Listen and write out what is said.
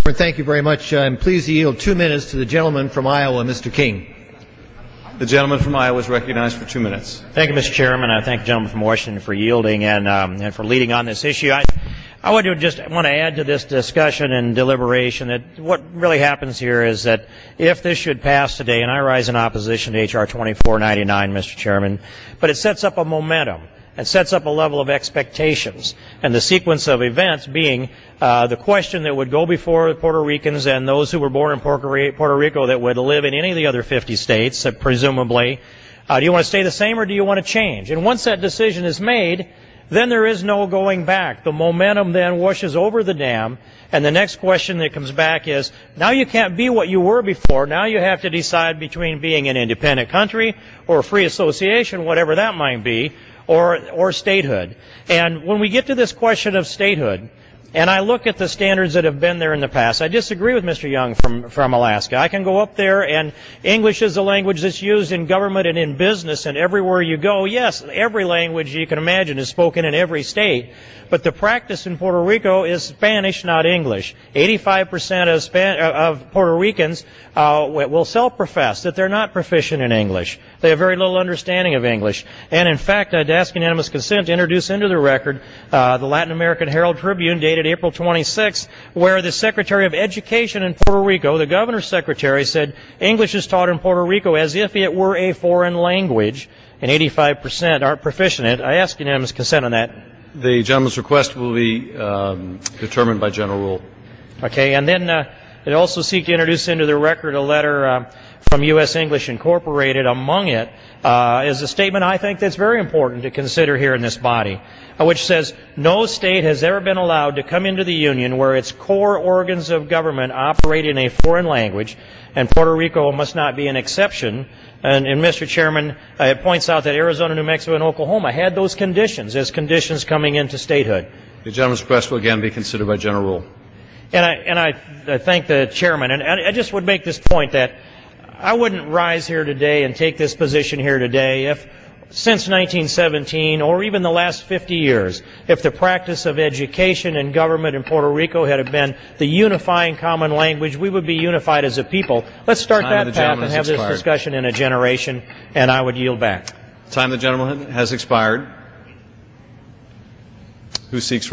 Thank you very much. I'm pleased to yield 2 minutes to the gentleman from Iowa, Mr. King. The gentleman from Iowa is recognized for 2 minutes. Thank you, Mr. Chairman. I thank the gentleman from Washington for yielding and for leading on this issue. I would just want to add to this discussion and deliberation that what really happens here is that if this should pass today, and I rise in opposition to H.R. 2499, Mr. Chairman, but it sets up a momentum. It sets up a level of expectations, and the sequence of events being the question that would go before the Puerto Ricans and those who were born in Puerto Rico that would live in any of the other 50 states, presumably. Do you want to stay the same or do you want to change? And once that decision is made, then there is no going back. The momentum then washes over the dam, and the next question that comes back is, now you can't be what you were before. Now you have to decide between being an independent country or a free association, whatever that might be, or statehood. And when we get to this question of statehood, and I look at the standards that have been there in the past, I disagree with Mr. Young from Alaska. I can go up there, and English is a language that's used in government and in business and everywhere you go. Yes, every language you can imagine is spoken in every state, but the practice in Puerto Rico is Spanish, not English. 85% of Puerto Ricans will self-profess that they're not proficient in English. They have very little understanding of English. And in fact, I'd ask unanimous consent to introduce into the record the Latin American Herald Tribune dated April 26, where the Secretary of Education in Puerto Rico, the Governor's Secretary, said English is taught in Puerto Rico as if it were a foreign language, and 85% aren't proficient in it. I ask unanimous consent on that. The gentleman's request will be determined by general rule. Okay, and then it also seek to introduce into the record a letter from U.S. English Incorporated. Among it is a statement I think that's very important to consider here in this body, which says, no state has ever been allowed to come into the Union where its core organs of government operate in a foreign language, and Puerto Rico must not be an exception. And Mr. Chairman, it points out that Arizona, New Mexico, and Oklahoma had those conditions as conditions coming into statehood. The gentleman's request will again be considered by general rule. And I thank the chairman. And I just would make this point that I wouldn't rise here today and take this position here today if, since 1917, or even the last 50 years, if the practice of education and government in Puerto Rico had been the unifying common language, we would be unified as a people. Let's start that path and have this discussion in a generation, and I would yield back. Time of the gentleman has expired. Who seeks